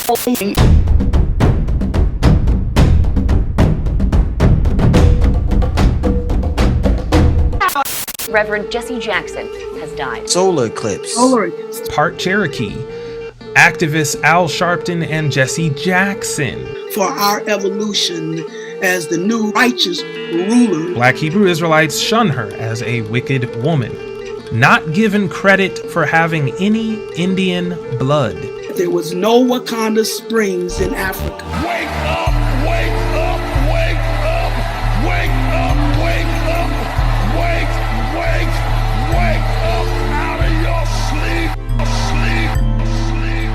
Reverend Jesse Jackson has died. Solar eclipse. Part Cherokee. Activists Al Sharpton and Jesse Jackson. For our evolution as the new righteous ruler. Black Hebrew Israelites shun her as a wicked woman. Not given credit for having any Indian blood. There was no Wakanda Springs in Africa. Wake up, wake up, wake up, wake up, wake up, wake up out of your sleep, sleep, sleep,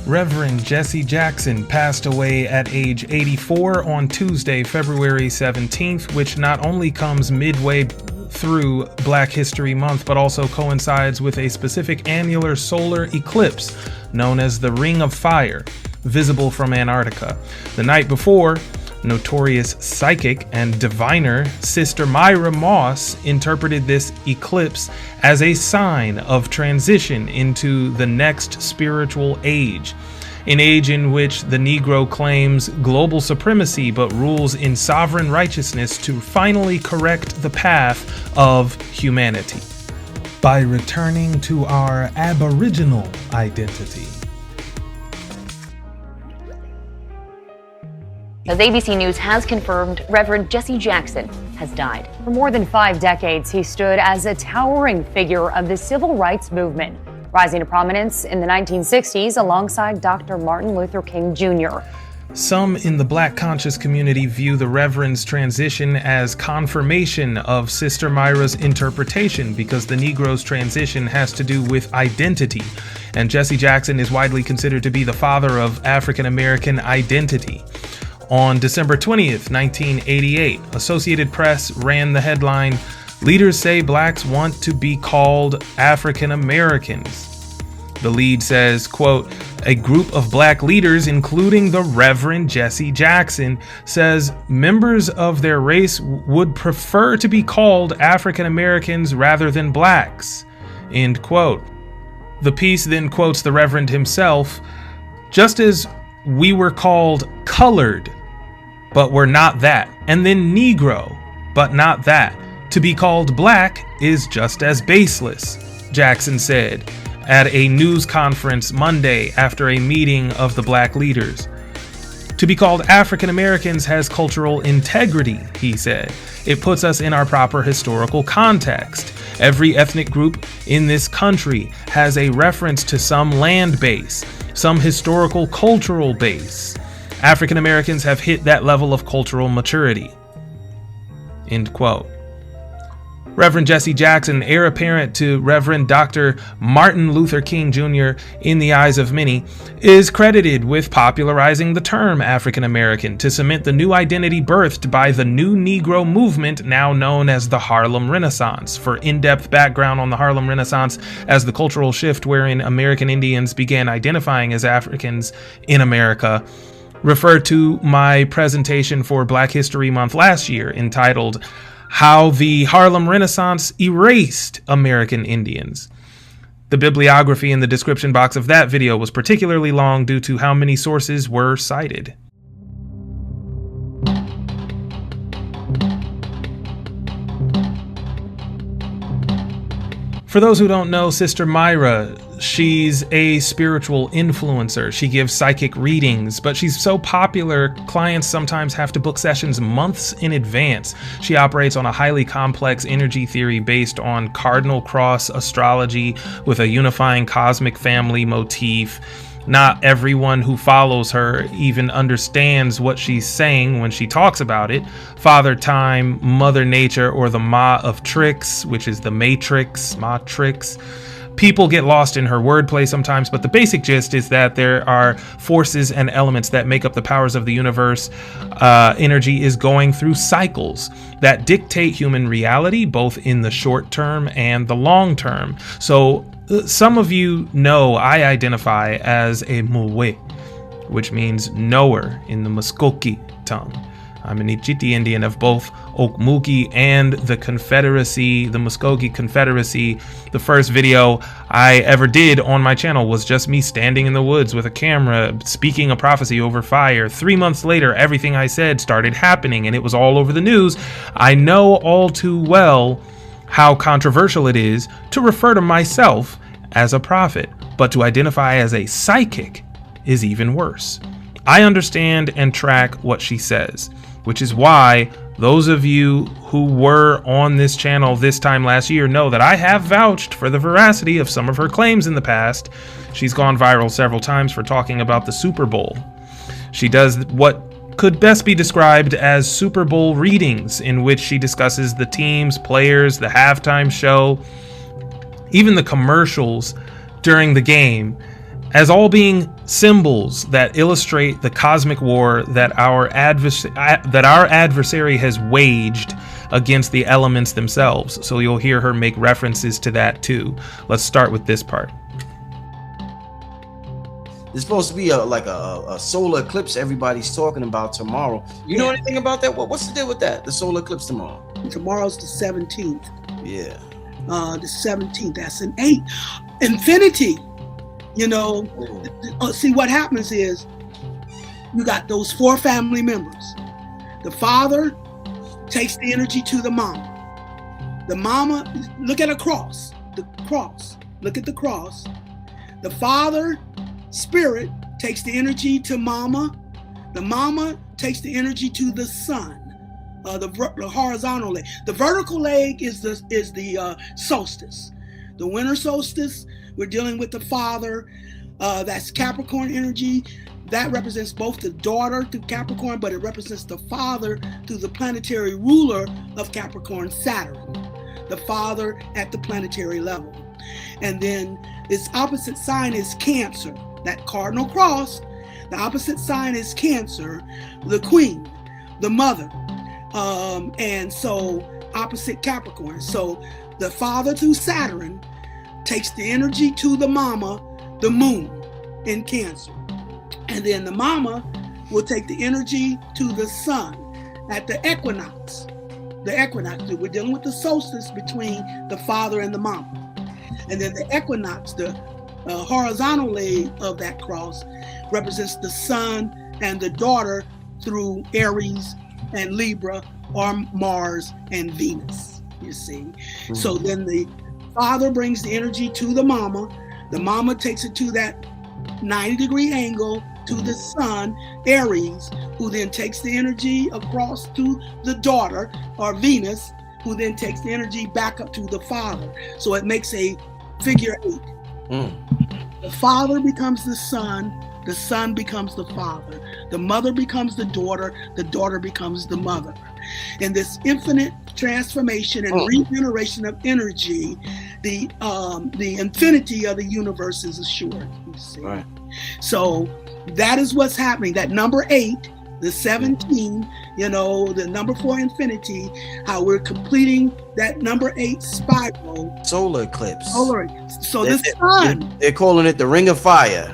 Reverend Jesse Jackson passed away at age 84 on Tuesday, February 17th, which not only comes midway through Black History Month, but also coincides with a specific annular solar eclipse known as the Ring of Fire, visible from Antarctica. The night before, notorious psychic and diviner SiStar Myrah Moss interpreted this eclipse as a sign of transition into the next spiritual age, an age in which the Negro claims global supremacy but rules in sovereign righteousness to finally correct the path of humanity by returning to our aboriginal identity. As ABC News has confirmed, Reverend Jesse Jackson has died. For more than 5 decades, he stood as a towering figure of the civil rights movement, rising to prominence in the 1960s alongside Dr. Martin Luther King Jr. Some in the Black conscious community view the Reverend's transition as confirmation of SiStar Myrah's interpretation because the Negro's transition has to do with identity, and Jesse Jackson is widely considered to be the father of African American identity. On December 20th, 1988, Associated Press ran the headline, "Leaders say blacks want to be called African Americans." The lead says, quote, "A group of black leaders, including the Reverend Jesse Jackson, says members of their race would prefer to be called African Americans rather than blacks," end quote. The piece then quotes the Reverend himself, "Just as we were called colored, but we're not that, and then Negro, but not that. To be called black is just as baseless," Jackson said at a news conference Monday after a meeting of the black leaders. "To be called African Americans has cultural integrity," he said. "It puts us in our proper historical context. Every ethnic group in this country has a reference to some land base, some historical cultural base. African Americans have hit that level of cultural maturity," end quote. Reverend Jesse Jackson, heir apparent to Reverend Dr. Martin Luther King Jr. in the eyes of many, is credited with popularizing the term African American to cement the new identity birthed by the new Negro movement now known as the Harlem Renaissance. For in-depth background on the Harlem Renaissance as the cultural shift wherein American Indians began identifying as Africans in America, refer to my presentation for Black History Month last year entitled "How the Harlem Renaissance Erased American Indians." The bibliography in the description box of that video was particularly long due to how many sources were cited. For those who don't know SiStar Myrah, she's a spiritual influencer. She gives psychic readings, but she's so popular, clients sometimes have to book sessions months in advance. She operates on a highly complex energy theory based on cardinal cross astrology with a unifying cosmic family motif. Not everyone who follows her even understands what she's saying when she talks about it. Father Time, Mother Nature, or the Ma of Tricks, which is the Matrix, Matrix. People get lost in her wordplay sometimes, but the basic gist is that there are forces and elements that make up the powers of the universe. Energy is going through cycles that dictate human reality, both in the short term and the long term. So some of you know I identify as a Mwe, which means knower in the Muskoki tongue. I'm an Ichiti Indian of both Okmulgee and the Confederacy, the Muskogee Confederacy. The first video I ever did on my channel was just me standing in the woods with a camera, speaking a prophecy over fire. 3 months later, everything I said started happening, and it was all over the news. I know all too well how controversial it is to refer to myself as a prophet, but to identify as a psychic is even worse. I understand and track what she says, which is why those of you who were on this channel this time last year know that I have vouched for the veracity of some of her claims in the past. She's gone viral several times for talking about the Super Bowl. She does what could best be described as Super Bowl readings, in which she discusses the teams, players, the halftime show, even the commercials during the game, as all being symbols that illustrate the cosmic war that our adversary has waged against the elements themselves. So you'll hear her make references to that too. Let's start with this part. There's supposed to be a solar eclipse everybody's talking about tomorrow. You know anything about that? What's the deal with that? The solar eclipse tomorrow? Tomorrow's the 17th. Yeah. The 17th. That's an 8. Infinity. You know, see what happens is you got those 4 family members. The father takes the energy to the mama. The mama, look at a cross. The cross. Look at the cross. The father spirit takes the energy to mama. The mama takes the energy to the son. The horizontal leg. The vertical leg is the solstice. The winter solstice, we're dealing with the father. That's Capricorn energy. That represents both the daughter through Capricorn, but it represents the father through the planetary ruler of Capricorn, Saturn. The father at the planetary level. And then its opposite sign is Cancer. That cardinal cross, the opposite sign is Cancer, the queen, the mother. And so opposite Capricorn. So the father through Saturn takes the energy to the mama, the moon in Cancer. And then the mama will take the energy to the sun at the equinox. The equinox, we're dealing with the solstice between the father and the mama. And then the equinox, the horizontal leg of that cross, represents the son and the daughter through Aries and Libra, or Mars and Venus, you see. Mm-hmm. So then the father brings the energy to the mama takes it to that 90-degree angle to the sun, Aries, who then takes the energy across to the daughter, or Venus, who then takes the energy back up to the father. So it makes a figure 8. The father becomes the son becomes the father, the mother becomes the daughter becomes the mother. In this infinite transformation and regeneration of energy, the infinity of the universe is assured. You see? Right. So that is what's happening. That number 8, the 17, the number 4 infinity, how we're completing that number 8 spiral. Solar eclipse. So the sun. They're calling it the Ring of Fire.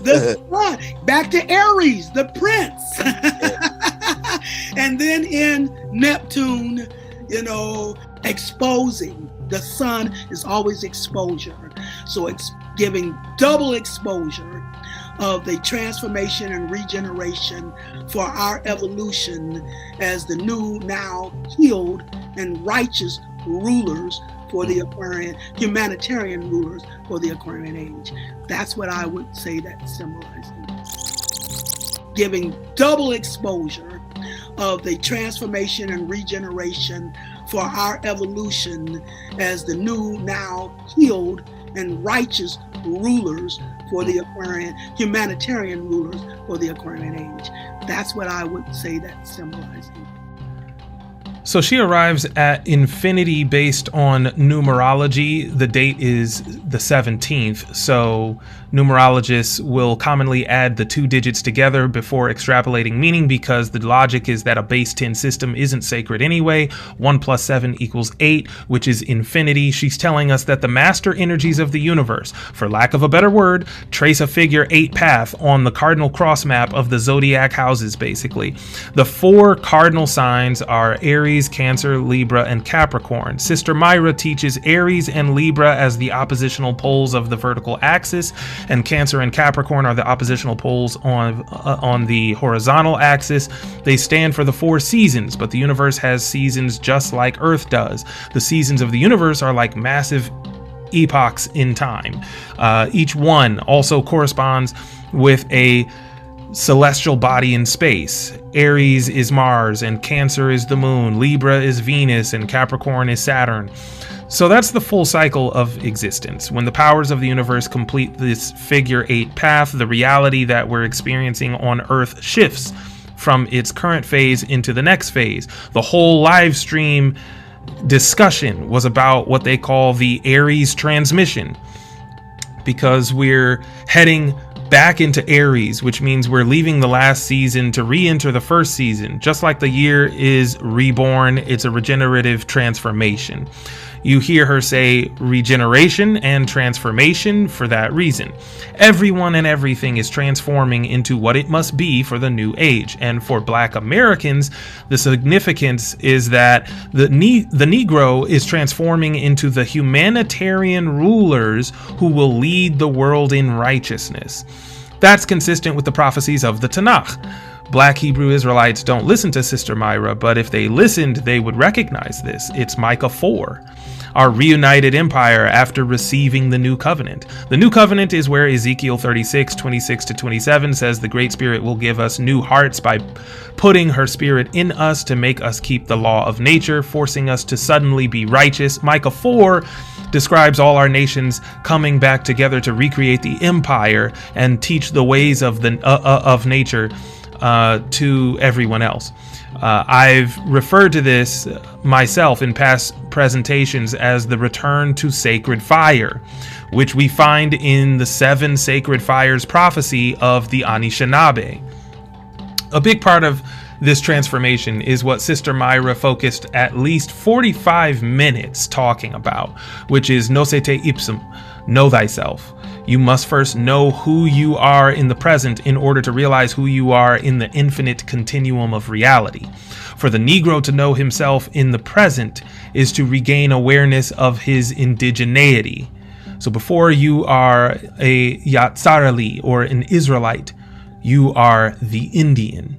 The sun. Back to Aries, the prince. And then in Neptune, exposing. The sun is always exposure. So it's giving double exposure of the transformation and regeneration for our evolution as the new, now healed and righteous rulers for the Aquarian, humanitarian rulers for the Aquarian age. That's what I would say that symbolizing. Giving double exposure of the transformation and regeneration for our evolution as the new, now healed and righteous rulers for the Aquarian, humanitarian rulers for the Aquarian age. That's what I would say that symbolizing. So she arrives at infinity based on numerology. The date is the 17th, so numerologists will commonly add the two digits together before extrapolating meaning, because the logic is that a base 10 system isn't sacred anyway. 1 + 7 = 8, which is infinity. She's telling us that the master energies of the universe, for lack of a better word, trace a figure 8 path on the cardinal cross map of the zodiac houses, basically. The 4 cardinal signs are Aries, Cancer, Libra, and Capricorn. Sister Myrah teaches Aries and Libra as the oppositional poles of the vertical axis, and Cancer and Capricorn are the oppositional poles on the horizontal axis. They stand for the 4 seasons, but the universe has seasons just like Earth does. The seasons of the universe are like massive epochs in time. Each one also corresponds with a celestial body in space. Aries is Mars, and Cancer is the moon. Libra is Venus, and Capricorn is Saturn. So that's the full cycle of existence. When the powers of the universe complete this figure 8 path, the reality that we're experiencing on Earth shifts from its current phase into the next phase. The whole live stream discussion was about what they call the Aries transmission, because we're heading back into Aries, which means we're leaving the last season to re-enter the first season. Just like the year is reborn, it's a regenerative transformation. You hear her say regeneration and transformation for that reason. Everyone and everything is transforming into what it must be for the new age. And for Black Americans, the significance is that the Negro is transforming into the humanitarian rulers who will lead the world in righteousness. That's consistent with the prophecies of the Tanakh. Black Hebrew Israelites don't listen to Sister Myrah, but if they listened, they would recognize this. It's Micah 4. Our reunited empire after receiving the new covenant. The new covenant is where Ezekiel 36, 26-27 says the Great Spirit will give us new hearts by putting her spirit in us to make us keep the law of nature, forcing us to suddenly be righteous. Micah 4 describes all our nations coming back together to recreate the empire and teach the ways of nature to everyone else. I've referred to this myself in past presentations as the return to sacred fire, which we find in the 7 sacred fires prophecy of the Anishinaabe. A big part of this transformation is what Sister Myrah focused at least 45 minutes talking about, which is Nosce te ipsum, know thyself. You must first know who you are in the present in order to realize who you are in the infinite continuum of reality. For the Negro to know himself in the present is to regain awareness of his indigeneity. So before you are a Yatzarali or an Israelite, you are the Indian.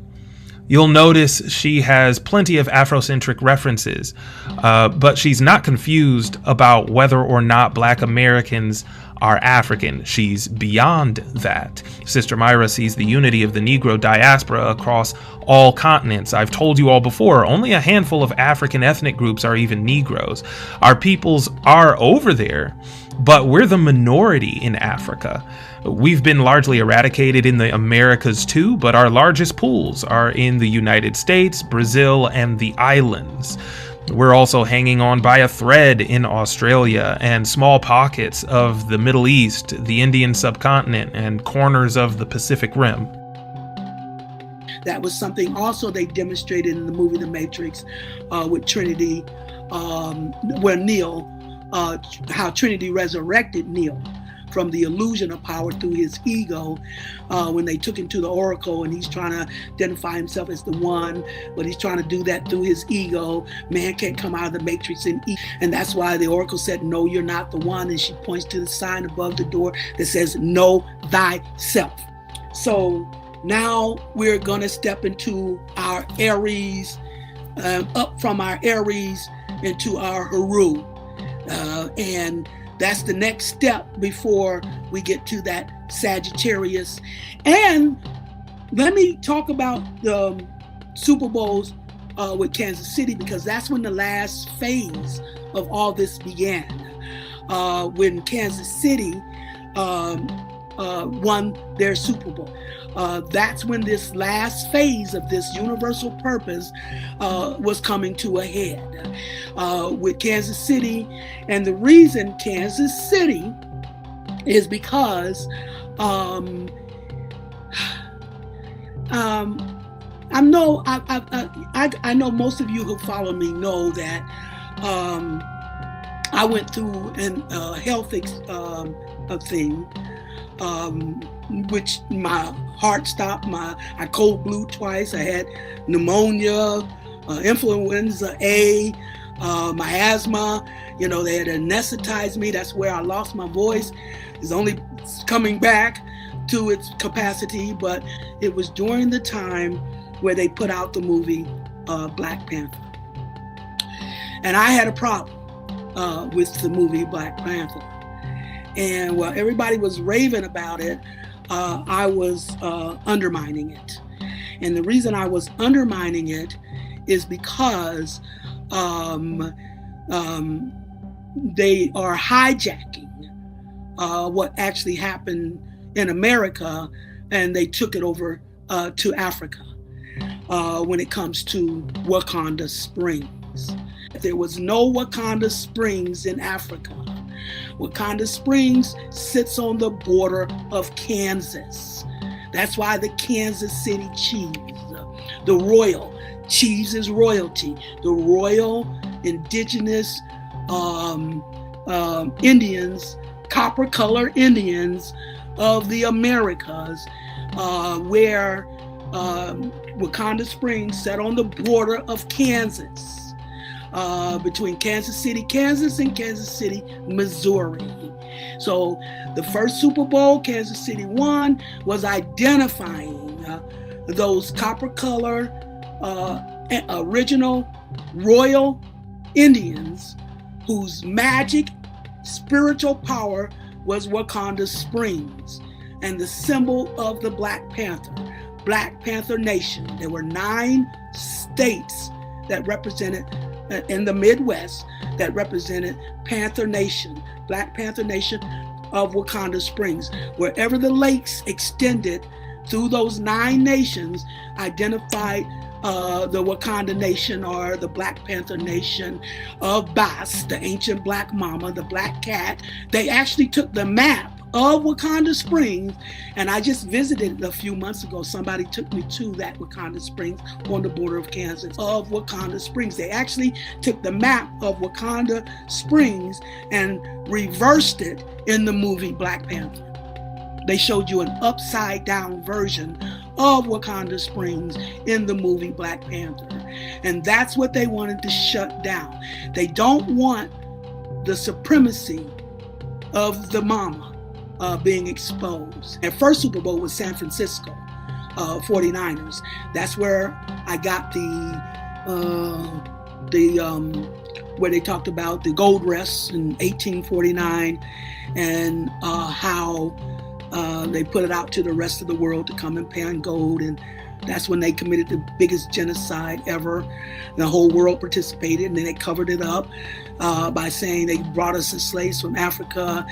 You'll notice she has plenty of Afrocentric references, but she's not confused about whether or not Black Americans are African. She's beyond that. Sister Myrah sees the unity of the Negro diaspora across all continents. I've told you all before, only a handful of African ethnic groups are even Negroes. Our peoples are over there, but we're the minority in Africa. We've been largely eradicated in the Americas too, but our largest pools are in the United States, Brazil, and the islands. We're also hanging on by a thread in Australia and small pockets of the Middle East, the Indian subcontinent, and corners of the Pacific Rim. That was something also they demonstrated in the movie The Matrix with Trinity, where Neo, how Trinity resurrected Neo from the illusion of power through his ego when they took him to the Oracle, and he's trying to identify himself as the one, but he's trying to do that through his ego. Man can't come out of the Matrix and that's why the Oracle said, no, you're not the one, and she points to the sign above the door that says, know thyself. So now we're gonna step into our Aries, up from our Aries into our Haru, and that's the next step before we get to that Sagittarius. And let me talk about the Super Bowls with Kansas City, because that's when the last phase of all this began. When Kansas City won their Super Bowl. That's when this last phase of this universal purpose was coming to a head with Kansas City. And the reason Kansas City is because I know most of you who follow me know that I went through a health thing, which my heart stopped, I cold blew twice, I had pneumonia, influenza A, my asthma, they had anesthetized me. That's where I lost my voice. It's only coming back to its capacity, but it was during the time where they put out the movie Black Panther. And I had a problem with the movie Black Panther. And while everybody was raving about it, I was undermining it. And the reason I was undermining it is because they are hijacking what actually happened in America, and they took it over to Africa when it comes to Wakanda Springs. There was no Wakanda Springs in Africa. Wakanda Springs sits on the border of Kansas. That's why the Kansas City cheese, the royal cheese is royalty. The royal indigenous Indians, copper color Indians of the Americas, where Wakanda Springs sat on the border of Kansas. Between Kansas City, Kansas and Kansas City, Missouri. So the first Super Bowl Kansas City won was identifying those copper color original royal Indians whose magic, spiritual power was Wakanda Springs, and the symbol of the Black Panther Nation. There were 9 states that represented in the Midwest that represented Panther Nation, Black Panther Nation of Wakanda Springs. Wherever the lakes extended through those 9 nations identified the Wakanda Nation, or the Black Panther Nation of Bas, the ancient black mama, the black cat. They actually took the map of Wakanda Springs, and I just visited it a few months ago. Somebody took me to that Wakanda Springs on the border of Kansas, of Wakanda Springs. They actually took the map of Wakanda Springs and reversed it in the movie Black Panther. They showed you an upside down version of Wakanda Springs in the movie Black Panther. And that's what they wanted to shut down. They don't want the supremacy of the mama being exposed. And first Super Bowl was San Francisco 49ers. That's where I got where they talked about the gold rush in 1849 and how they put it out to the rest of the world to come and pan gold. And that's when they committed the biggest genocide ever. The whole world participated, and then they covered it up by saying they brought us as slaves from Africa,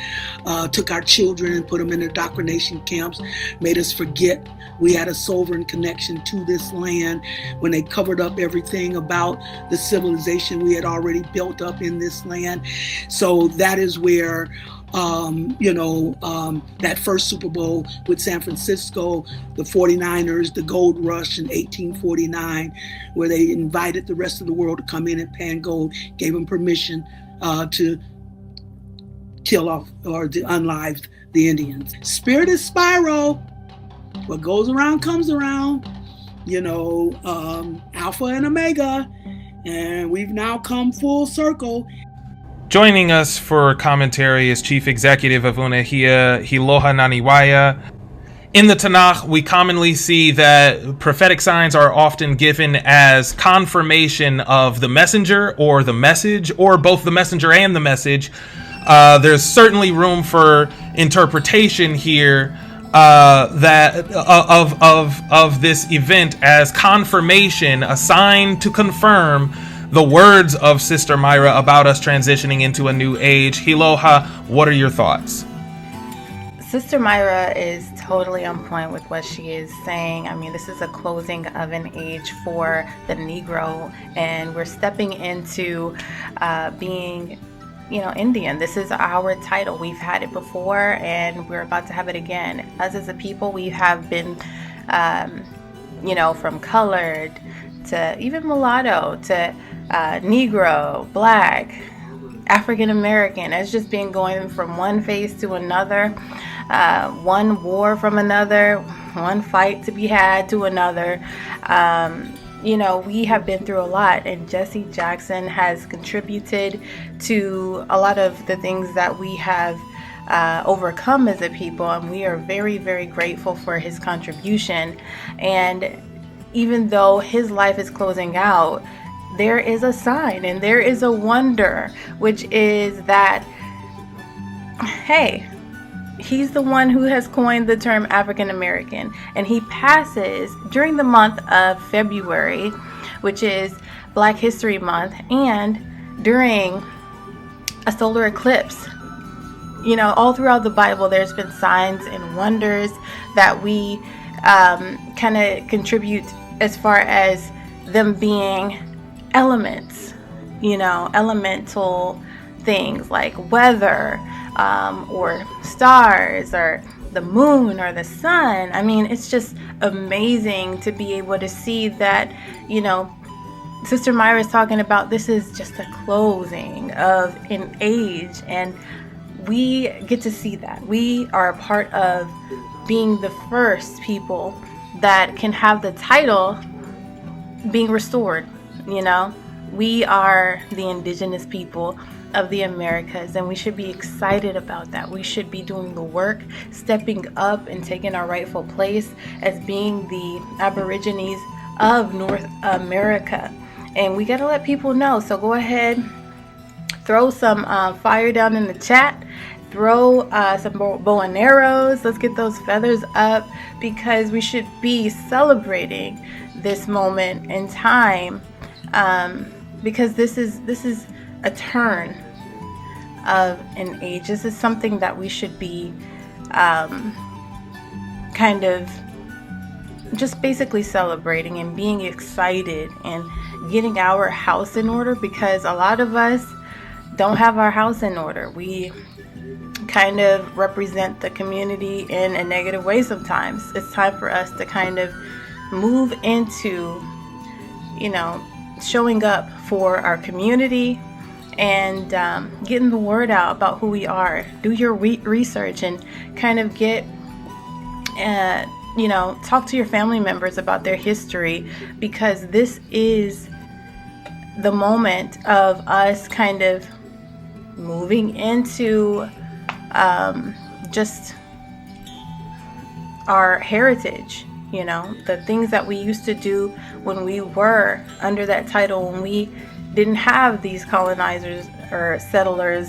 took our children and put them in indoctrination camps, made us forget we had a sovereign connection to this land, when they covered up everything about the civilization we had already built up in this land. So that is where that first Super Bowl with San Francisco, the 49ers, the gold rush in 1849, where they invited the rest of the world to come in and pan gold, gave them permission to kill off or to unlive the Indians. Spirit is spiral. What goes around comes around, Alpha and Omega. And we've now come full circle. Joining us for commentary is Chief Executive of Unahia, Hiloha Naniwaya. In the Tanakh, we commonly see that prophetic signs are often given as confirmation of the messenger or the message, or both the messenger and the message. There's certainly room for interpretation here that of this event as confirmation, a sign to confirm the words of Sister Myrah about us transitioning into a new age. Hiloha, what are your thoughts? Sister Myrah is totally on point with what she is saying. I mean, this is a closing of an age for the Negro, and we're stepping into being, Indian. This is our title. We've had it before, and we're about to have it again. Us as a people, we have been, from colored to even mulatto to Negro, Black, African American. It's just been going from one phase to another, one war from another, one fight to be had to another. We have been through a lot, and Jesse Jackson has contributed to a lot of the things that we have overcome as a people, and we are very, very grateful for his contribution. And even though his life is closing out, there is a sign and there is a wonder, which is that, hey, he's the one who has coined the term African American, and he passes during the month of February, which is Black History Month, and during a solar eclipse. All throughout the Bible, there's been signs and wonders that we kind of contribute as far as them being elements, elemental things like weather, or stars, or the moon, or the sun. I mean, it's just amazing to be able to see that, Sister Myrah is talking about this is just a closing of an age, and we get to see that. We are a part of being the first people that can have the title being restored. We are the indigenous people of the Americas, and we should be excited about that. We should be doing the work, stepping up and taking our rightful place as being the Aborigines of North America. And we got to let people know. So go ahead, throw some fire down in the chat, throw some bow and arrows. Let's get those feathers up, because we should be celebrating this moment in time, because this is a turn of an age. This is something that we should be kind of just basically celebrating and being excited and getting our house in order, because a lot of us don't have our house in order. We kind of represent the community in a negative way sometimes. It's time for us to kind of move into, showing up for our community and getting the word out about who we are. Do your research and kind of get, talk to your family members about their history, because this is the moment of us kind of moving into just our heritage. The things that we used to do when we were under that title, when we didn't have these colonizers or settlers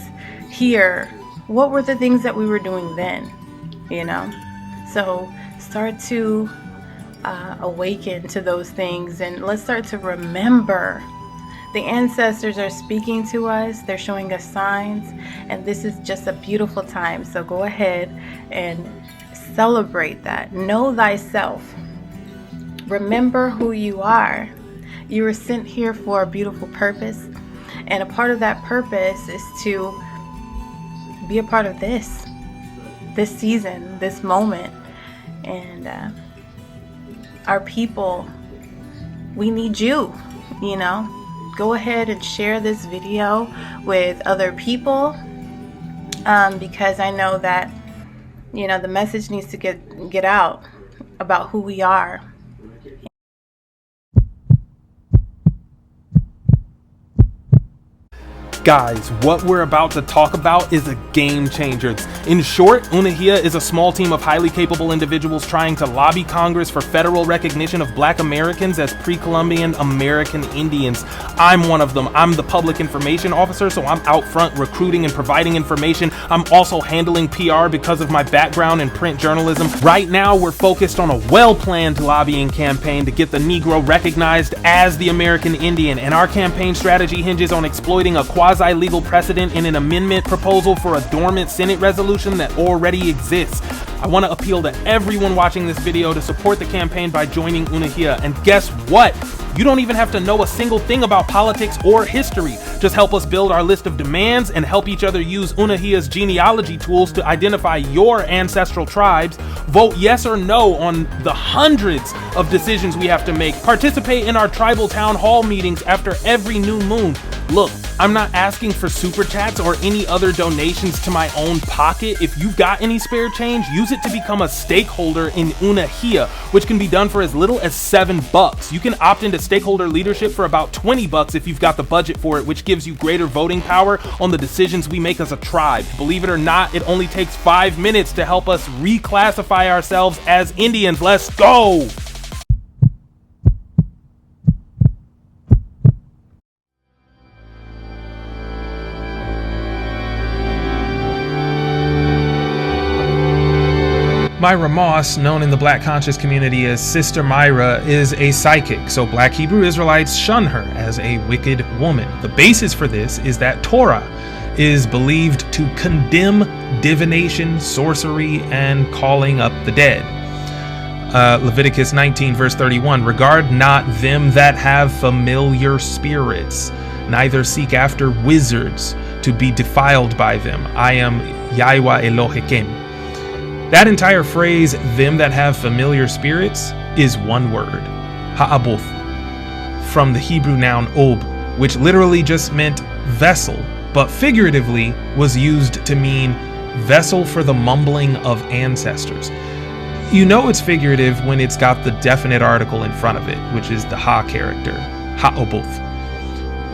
here. What were the things that we were doing then? So start to awaken to those things, and let's start to remember the ancestors are speaking to us. They're showing us signs, and this is just a beautiful time. So go ahead and celebrate that. Know thyself. Remember who you are. You were sent here for a beautiful purpose, and a part of that purpose is to be a part of this season, this moment. And our people, we need you. Go ahead and share this video with other people, because I know that the message needs to get out about who we are. Guys, what we're about to talk about is a game changer. In short, UNAHIA is a small team of highly capable individuals trying to lobby Congress for federal recognition of Black Americans as pre-Columbian American Indians. I'm one of them. I'm the public information officer, so I'm out front recruiting and providing information. I'm also handling PR because of my background in print journalism. Right now, we're focused on a well-planned lobbying campaign to get the Negro recognized as the American Indian, and our campaign strategy hinges on exploiting a quasi quasi-legal precedent in an amendment proposal for a dormant Senate resolution that already exists. I want to appeal to everyone watching this video to support the campaign by joining Unahia. And guess what? You don't even have to know a single thing about politics or history. Just help us build our list of demands and help each other use Unahia's genealogy tools to identify your ancestral tribes. Vote yes or no on the hundreds of decisions we have to make. Participate in our tribal town hall meetings after every new moon. Look, I'm not asking for super chats or any other donations to my own pocket. If you've got any spare change, use it to become a stakeholder in Unahia, which can be done for as little as $7. You can opt into stakeholder leadership for about $20 if you've got the budget for it, which gives you greater voting power on the decisions we make as a tribe. Believe it or not, it only takes 5 minutes to help us reclassify ourselves as Indians. Let's go! Myrah Moss, known in the Black conscious community as SiStar Myrah, is a psychic, so Black Hebrew Israelites shun her as a wicked woman. The basis for this is that Torah is believed to condemn divination, sorcery, and calling up the dead. Leviticus 19 verse 31, regard not them that have familiar spirits, neither seek after wizards to be defiled by them. I am Yahweh Elohim. That entire phrase, them that have familiar spirits, is one word, ha'aboth, from the Hebrew noun ob, which literally just meant vessel, but figuratively was used to mean vessel for the mumbling of ancestors. You know it's figurative when it's got the definite article in front of it, which is the ha character, ha'aboth.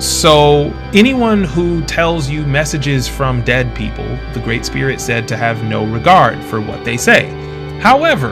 So anyone who tells you messages from dead people, the Great Spirit said to have no regard for what they say. However,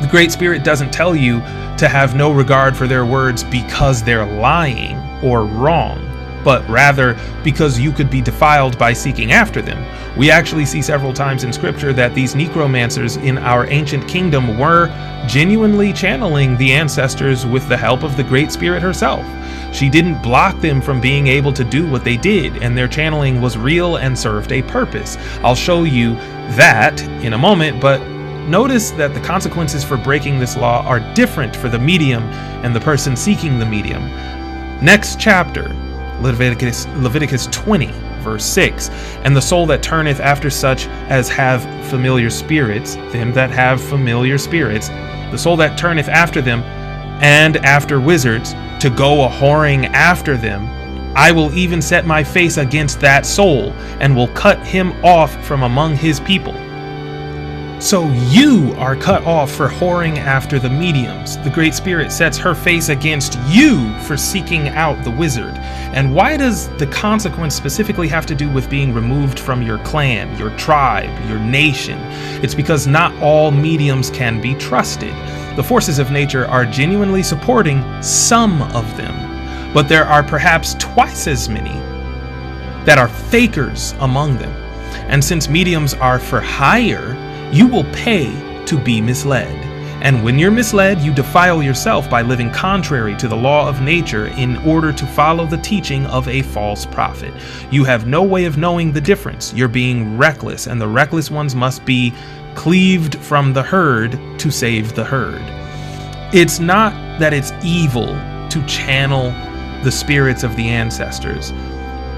the Great Spirit doesn't tell you to have no regard for their words because they're lying or wrong, but rather because you could be defiled by seeking after them. We actually see several times in scripture that these necromancers in our ancient kingdom were genuinely channeling the ancestors with the help of the Great Spirit herself. She didn't block them from being able to do what they did, and their channeling was real and served a purpose. I'll show you that in a moment, but notice that the consequences for breaking this law are different for the medium and the person seeking the medium. Next chapter, Leviticus 20, verse 6, and the soul that turneth after such as have familiar spirits, them that have familiar spirits, the soul that turneth after them, and after wizards, to go a-whoring after them, I will even set my face against that soul, and will cut him off from among his people. So you are cut off for whoring after the mediums. The Great Spirit sets her face against you for seeking out the wizard. And why does the consequence specifically have to do with being removed from your clan, your tribe, your nation? It's because not all mediums can be trusted. The forces of nature are genuinely supporting some of them, but there are perhaps twice as many that are fakers among them. And since mediums are for hire, you will pay to be misled. And when you're misled, you defile yourself by living contrary to the law of nature in order to follow the teaching of a false prophet. You have no way of knowing the difference. You're being reckless, and the reckless ones must be cleaved from the herd to save the herd. It's not that it's evil to channel the spirits of the ancestors.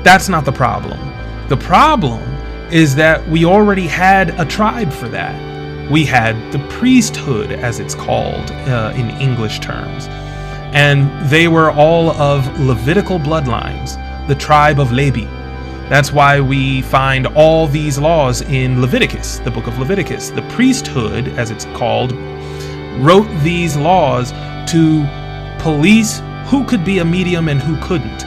That's not the problem. The problem is that we already had a tribe for that. We had the priesthood, as it's called in English terms, and they were all of Levitical bloodlines, the tribe of Levi. That's why we find all these laws in Leviticus, the book of Leviticus. The priesthood, as it's called, wrote these laws to police who could be a medium and who couldn't.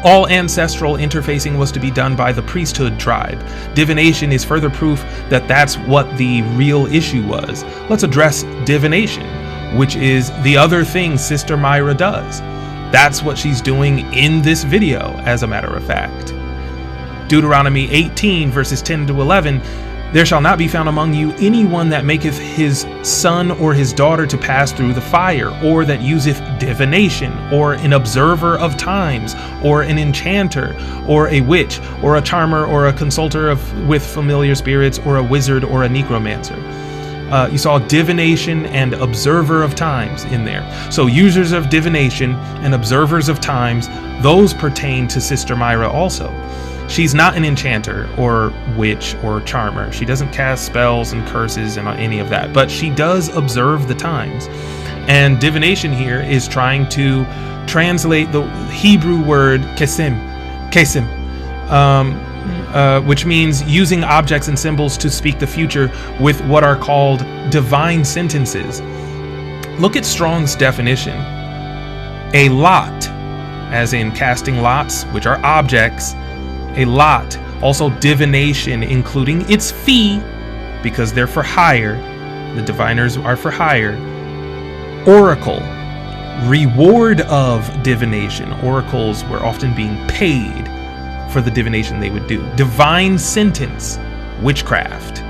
All ancestral interfacing was to be done by the priesthood tribe. Divination is further proof that that's what the real issue was. Let's address divination, which is the other thing SiStar Myrah does. That's what she's doing in this video, as a matter of fact. Deuteronomy 18 verses 10 to 11 There shall not be found among you anyone that maketh his son or his daughter to pass through the fire, or that useth divination, or an observer of times, or an enchanter, or a witch, or a charmer, or a consulter with familiar spirits, or a wizard, or a necromancer. You saw divination and observer of times in there. So users of divination and observers of times, those pertain to Sister Myrah also. She's not an enchanter or witch or charmer. She doesn't cast spells and curses and any of that, but she does observe the times. And divination here is trying to translate the Hebrew word kesim, which means using objects and symbols to speak the future with what are called divine sentences. Look at Strong's definition. A lot, as in casting lots, which are objects, a lot, also divination, including its fee, because they're for hire, the diviners are for hire. Oracle, reward of divination. Oracles were often being paid for the divination they would do. Divine sentence, witchcraft.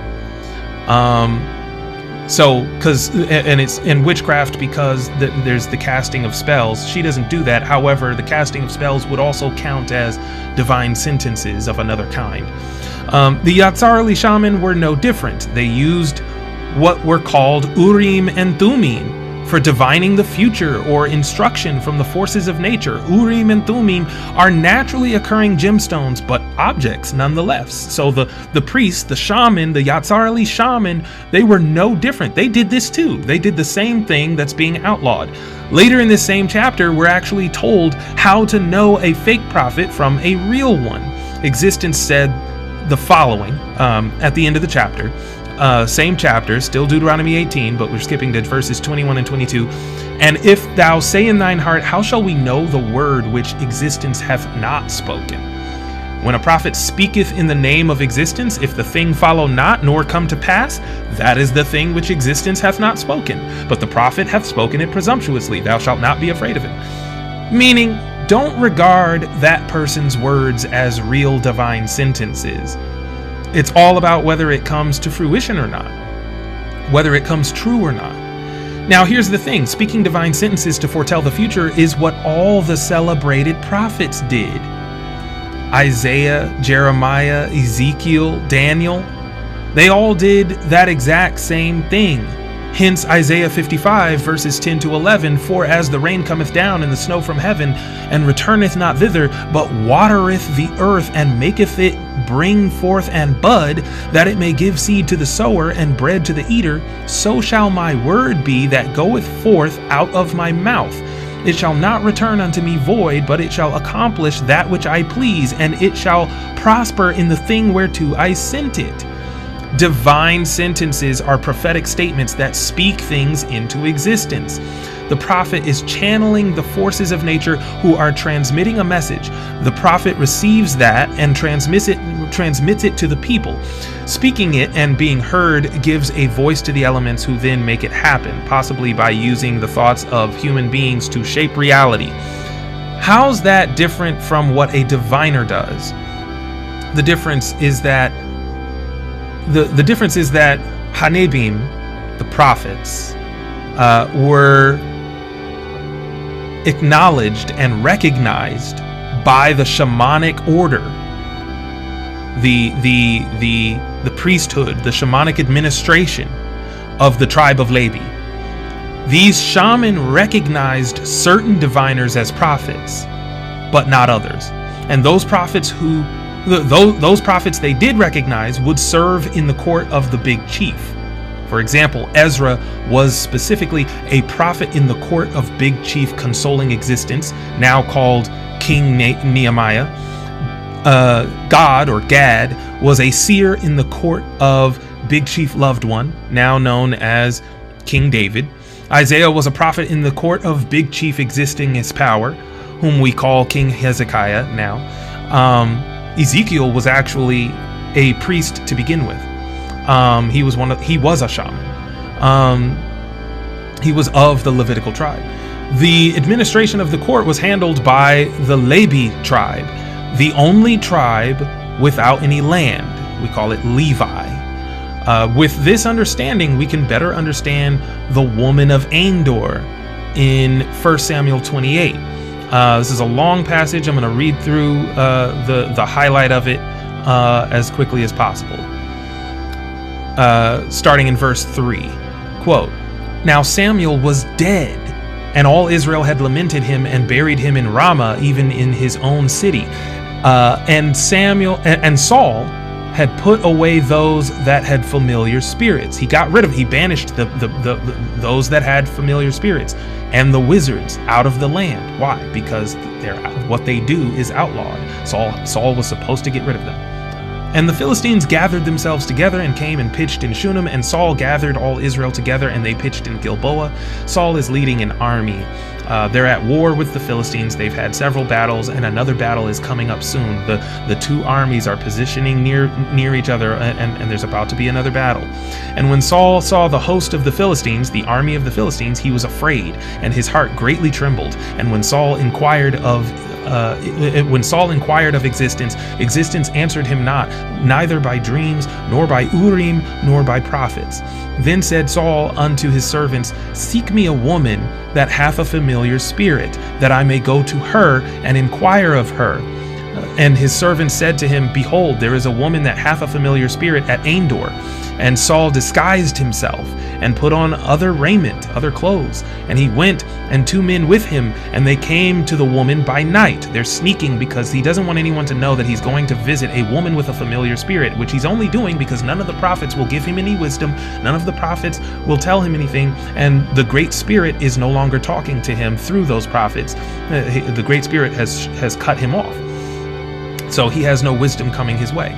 It's in witchcraft because there's the casting of spells. She doesn't do that. However, the casting of spells would also count as divine sentences of another kind. The Yatzarli shaman were no different. They used what were called Urim and Thummim for divining the future or instruction from the forces of nature. Urim and Thummim are naturally occurring gemstones, but objects nonetheless. So the priest, the shaman, the Yatzarli shaman, they were no different. They did this too. They did the same thing that's being outlawed. Later in this same chapter, we're actually told how to know a fake prophet from a real one. Existence said the following at the end of the chapter. Same chapter, still Deuteronomy 18, but we're skipping to verses 21 and 22. And if thou say in thine heart, how shall we know the word which existence hath not spoken? When a prophet speaketh in the name of existence, if the thing follow not, nor come to pass, that is the thing which existence hath not spoken. But the prophet hath spoken it presumptuously, thou shalt not be afraid of it. Meaning, don't regard that person's words as real divine sentences. It's all about whether it comes to fruition or not, whether it comes true or not. Now, here's the thing. Speaking divine sentences to foretell the future is what all the celebrated prophets did. Isaiah, Jeremiah, Ezekiel, Daniel, they all did that exact same thing. Hence Isaiah 55 verses 10 to 11, for as the rain cometh down and the snow from heaven, and returneth not thither, but watereth the earth, and maketh it bring forth and bud, that it may give seed to the sower and bread to the eater, so shall my word be that goeth forth out of my mouth. It shall not return unto me void, but it shall accomplish that which I please, and it shall prosper in the thing whereto I sent it. Divine sentences are prophetic statements that speak things into existence. The prophet is channeling the forces of nature who are transmitting a message. The prophet receives that and transmits it to the people. Speaking it and being heard gives a voice to the elements who then make it happen, possibly by using the thoughts of human beings to shape reality. How's that different from what a diviner does? The difference is that Hanebim, the prophets, were acknowledged and recognized by the shamanic order, the priesthood, the shamanic administration of the tribe of Levi. These shaman recognized certain diviners as prophets, but not others. And those prophets those prophets they did recognize would serve in the court of the big chief. For example, Ezra was specifically a prophet in the court of big chief consoling existence, now called King Nehemiah. God, or Gad, was a seer in the court of big chief loved one, now known as King David. Isaiah was a prophet in the court of big chief existing as power, whom we call King Hezekiah now. Ezekiel was actually a priest to begin with. He was a shaman. He was of the Levitical tribe. The administration of the court was handled by the Levi tribe, the only tribe without any land. We call it Levi. With this understanding, we can better understand the woman of Endor in 1 Samuel 28. This is a long passage. I'm going to read through the highlight of it as quickly as possible. Starting in verse 3, quote, "Now Samuel was dead, and all Israel had lamented him and buried him in Ramah, even in his own city. And Saul had put away those that had familiar spirits." He banished those that had familiar spirits and the wizards out of the land. Why? Because what they do is outlawed. Saul was supposed to get rid of them. "And the Philistines gathered themselves together and came and pitched in Shunem, and Saul gathered all Israel together, and they pitched in Gilboa." Saul is leading an army. They're at war with the Philistines. They've had several battles, and another battle is coming up soon. The two armies are positioning near each other, and there's about to be another battle. "And when Saul saw the host of the Philistines, the army of the Philistines, he was afraid, and his heart greatly trembled. And when Saul inquired of existence answered him not, neither by dreams, nor by Urim, nor by prophets. Then said Saul unto his servants, Seek me a woman that hath a familiar spirit, that I may go to her and inquire of her. And his servants said to him, Behold, there is a woman that hath a familiar spirit at Endor. And Saul disguised himself, and put on other raiment, other clothes. And he went, and 2 men with him, and they came to the woman by night. They're sneaking because he doesn't want anyone to know that he's going to visit a woman with a familiar spirit, which he's only doing because none of the prophets will give him any wisdom. None of the prophets will tell him anything. And the Great Spirit is no longer talking to him through those prophets. The Great Spirit has cut him off. So he has no wisdom coming his way.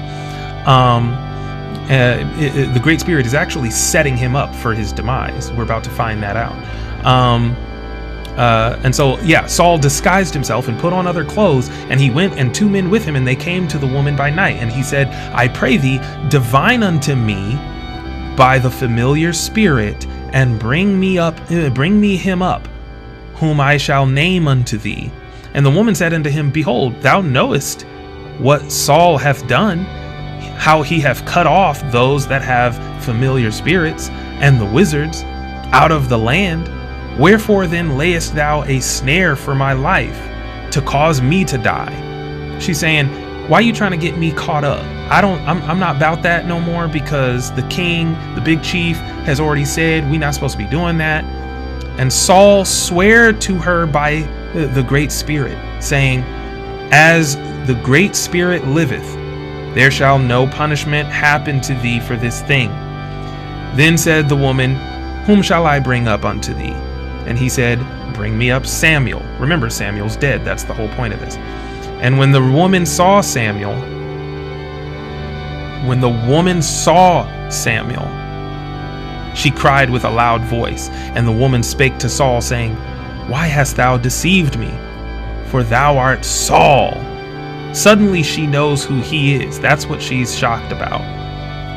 The Great Spirit is actually setting him up for his demise. We're about to find that out. And so, Saul disguised himself and put on other clothes, and he went, and 2 men with him, and they came to the woman by night. And he said, I pray thee, divine unto me by the familiar spirit, and bring me him up, whom I shall name unto thee. And the woman said unto him, Behold, thou knowest what Saul hath done, how he hath cut off those that have familiar spirits and the wizards out of the land. Wherefore then layest thou a snare for my life, to cause me to die? She's saying, why are you trying to get me caught up? I'm not about that no more, because the king, the big chief, has already said we're not supposed to be doing that. And Saul sware to her by the Great Spirit, saying, As the Great Spirit liveth, there shall no punishment happen to thee for this thing. Then said the woman, Whom shall I bring up unto thee? And he said, Bring me up Samuel. Remember, Samuel's dead. That's the whole point of this. And when the woman saw Samuel, she cried with a loud voice. And the woman spake to Saul, saying, Why hast thou deceived me? For thou art Saul. Suddenly she knows who he is. That's what she's shocked about.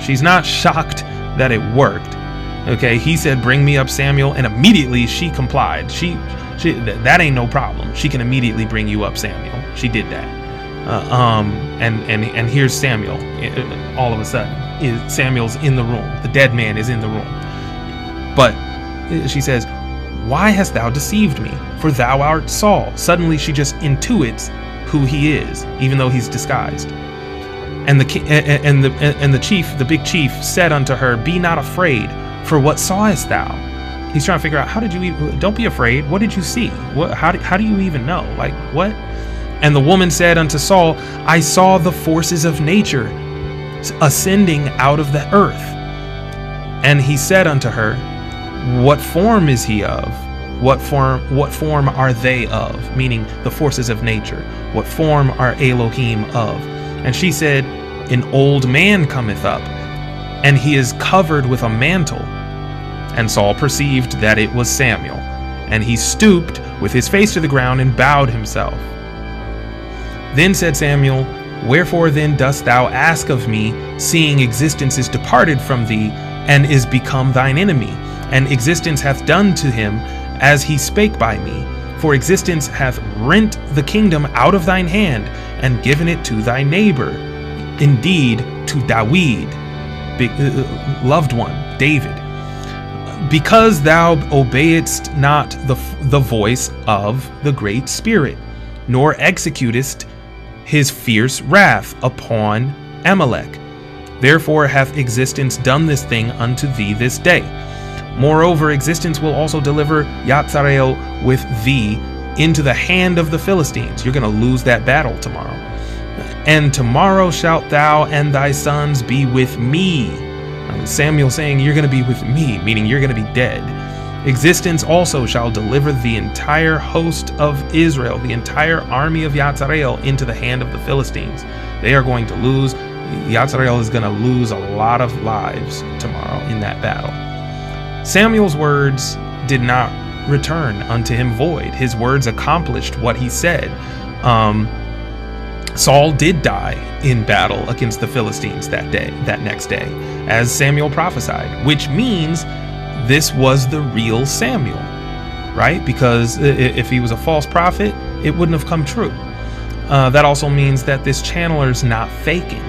She's not shocked that it worked. Okay, he said, Bring me up Samuel, and immediately she complied. That ain't no problem. She can immediately bring you up Samuel. She did that. And here's Samuel. All of a sudden, Samuel's in the room. The dead man is in the room. But she says, Why hast thou deceived me? For thou art Saul. Suddenly she just intuits who he is, even though he's disguised. And the big chief said unto her, Be not afraid, for what sawest thou? He's trying to figure out, don't be afraid. What did you see? How do you even know? Like, what? And the woman said unto Saul, I saw the forces of nature ascending out of the earth. And he said unto her, What form is he of? What form are they of? Meaning the forces of nature. What form are Elohim of? And she said, An old man cometh up, and he is covered with a mantle. And Saul perceived that it was Samuel, and he stooped with his face to the ground and bowed himself. Then said Samuel, Wherefore then dost thou ask of me, seeing existence is departed from thee, and is become thine enemy? And existence hath done to him as he spake by me. For existence hath rent the kingdom out of thine hand, and given it to thy neighbor, indeed to Dawid. loved one, David. Because thou obeyedst not the voice of the Great Spirit, nor executest his fierce wrath upon Amalek. Therefore hath existence done this thing unto thee this day. Moreover, existence will also deliver Yatzarel with thee into the hand of the Philistines. You're going to lose that battle tomorrow. And tomorrow shalt thou and thy sons be with me. Samuel saying, you're going to be with me, meaning you're going to be dead. Existence also shall deliver the entire host of Israel, the entire army of Yatzarel, into the hand of the Philistines. They are going to lose. Yatzarel is going to lose a lot of lives tomorrow in that battle. Samuel's words did not return unto him void. His words accomplished what he said. Saul did die in battle against the Philistines that next day, as Samuel prophesied, which means this was the real Samuel, right? Because if he was a false prophet, it wouldn't have come true. That also means that this channeler's not faking.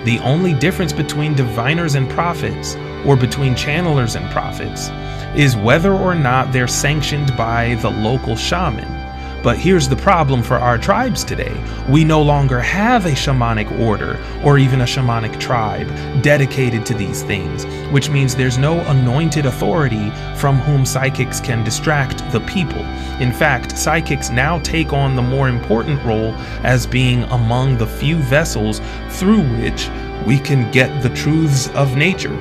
The only difference between diviners and prophets, or between channelers and prophets, is whether or not they're sanctioned by the local shaman. But here's the problem for our tribes today. We no longer have a shamanic order or even a shamanic tribe dedicated to these things, which means there's no anointed authority from whom psychics can distract the people. In fact, psychics now take on the more important role as being among the few vessels through which we can get the truths of nature.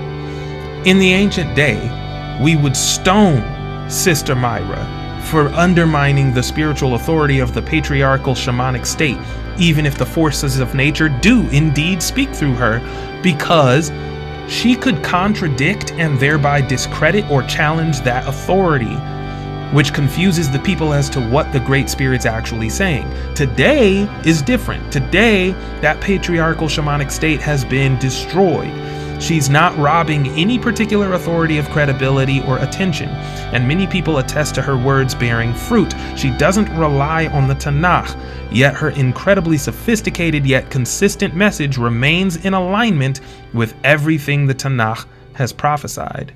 In the ancient day, we would stone SiStar Myrah for undermining the spiritual authority of the patriarchal shamanic state, even if the forces of nature do indeed speak through her, because she could contradict and thereby discredit or challenge that authority, which confuses the people as to what the Great Spirit's actually saying. Today is different. Today, that patriarchal shamanic state has been destroyed. She's not robbing any particular authority of credibility or attention, and many people attest to her words bearing fruit. She doesn't rely on the Tanakh, yet her incredibly sophisticated yet consistent message remains in alignment with everything the Tanakh has prophesied.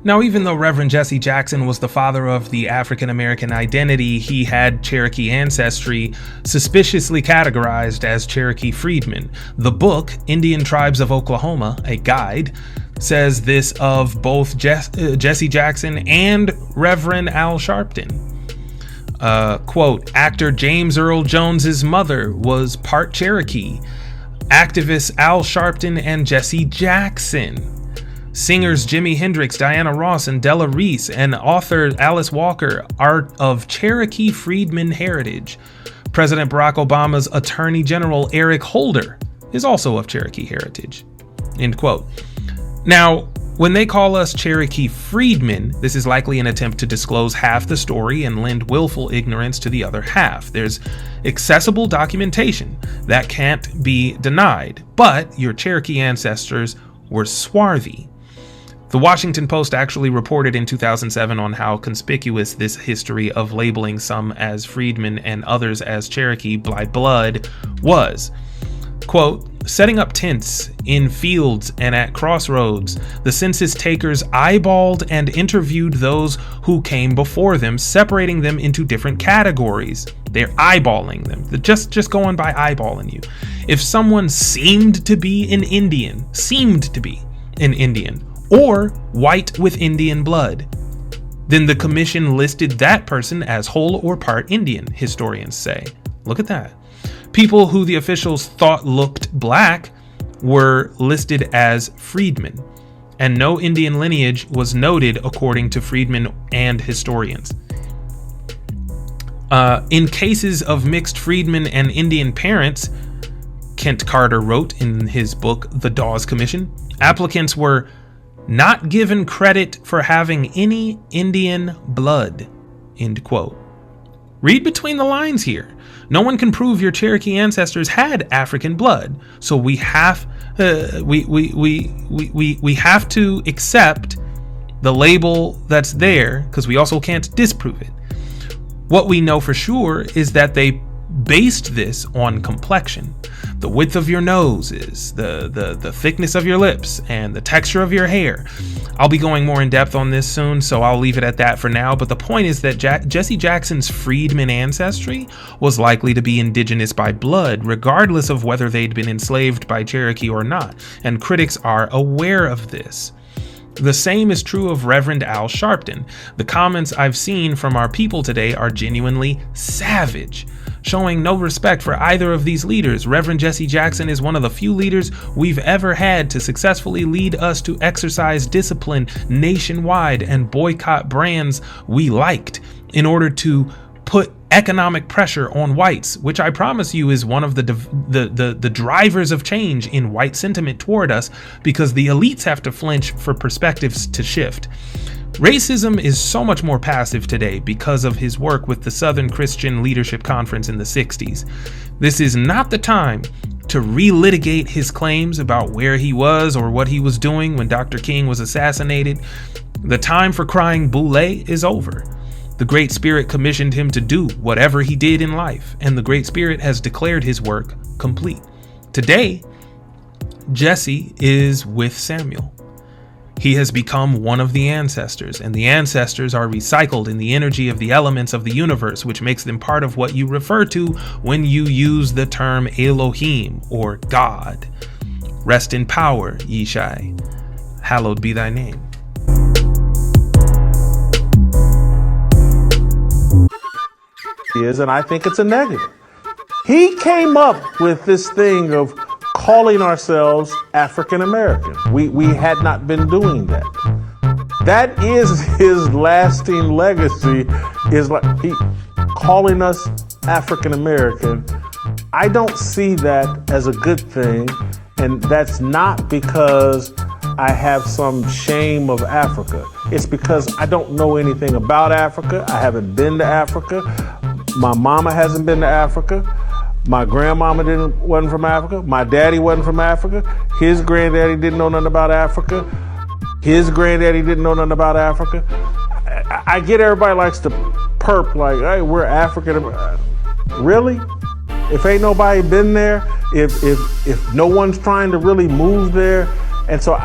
Now, even though Reverend Jesse Jackson was the father of the African American identity, he had Cherokee ancestry suspiciously categorized as Cherokee freedmen. The book, Indian Tribes of Oklahoma, a guide, says this of both Jesse Jackson and Reverend Al Sharpton. Quote, actor James Earl Jones's mother was part Cherokee. Activists Al Sharpton and Jesse Jackson. Singers Jimi Hendrix, Diana Ross, and Della Reese, and author Alice Walker are of Cherokee freedmen heritage. President Barack Obama's Attorney General Eric Holder is also of Cherokee heritage. End quote. Now, when they call us Cherokee freedmen, this is likely an attempt to disclose half the story and lend willful ignorance to the other half. There's accessible documentation that can't be denied, but your Cherokee ancestors were swarthy. The Washington Post actually reported in 2007 on how conspicuous this history of labeling some as freedmen and others as Cherokee by blood was. Quote, setting up tents in fields and at crossroads, the census takers eyeballed and interviewed those who came before them, separating them into different categories. They're eyeballing them. They're just going by eyeballing you. If someone seemed to be an Indian, or white with Indian blood, then the commission listed that person as whole or part Indian, historians say. Look at that. People who the officials thought looked black were listed as freedmen, and no Indian lineage was noted according to freedmen and historians. In cases of mixed freedmen and Indian parents, Kent Carter wrote in his book, The Dawes Commission, applicants were not given credit for having any Indian blood, end quote. Read between the lines here. No one can prove your Cherokee ancestors had African blood, so we have we have to accept the label that's there, because we also can't disprove it. What we know for sure is that they based this on complexion. The width of your nose is the thickness of your lips and the texture of your hair. I'll be going more in depth on this soon, so I'll leave it at that for now. But the point is that Jesse Jackson's freedman ancestry was likely to be indigenous by blood, regardless of whether they'd been enslaved by Cherokee or not, and critics are aware of this. The same is true of Reverend Al Sharpton. The comments I've seen from our people today are genuinely savage, showing no respect for either of these leaders. Reverend Jesse Jackson is one of the few leaders we've ever had to successfully lead us to exercise discipline nationwide and boycott brands we liked in order to put economic pressure on whites, which I promise you is one of the drivers of change in white sentiment toward us, because the elites have to flinch for perspectives to shift. Racism is so much more passive today because of his work with the Southern Christian Leadership Conference in the 60s. This is not the time to relitigate his claims about where he was or what he was doing when Dr. King was assassinated. The time for crying boule is over. The Great Spirit commissioned him to do whatever he did in life, and the Great Spirit has declared his work complete. Today, Jesse is with Samuel. He has become one of the ancestors, and the ancestors are recycled in the energy of the elements of the universe, which makes them part of what you refer to when you use the term Elohim, or God. Rest in power, Yeshai. Hallowed be thy name. And I think it's a negative. He came up with this thing of calling ourselves African American. We had not been doing that. That is his lasting legacy, is like he calling us African American. I don't see that as a good thing, and that's not because I have some shame of Africa. It's because I don't know anything about Africa. I haven't been to Africa. My mama hasn't been to Africa. My grandmama wasn't from Africa. My daddy wasn't from Africa. His granddaddy didn't know nothing about Africa. His granddaddy didn't know nothing about Africa. I get everybody likes to perp like, hey, we're African. Really? If ain't nobody been there, if no one's trying to really move there, and so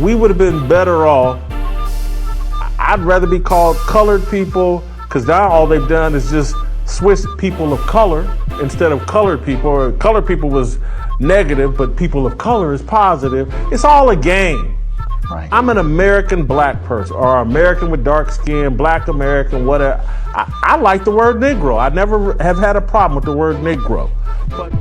we would have been better off. I'd rather be called colored people, because now all they've done is just switch people of color instead of colored people. Or colored people was negative, but people of color is positive. It's all a game. Right. I'm an American black person, or American with dark skin, black American, whatever. I like the word Negro. I never have had a problem with the word Negro. But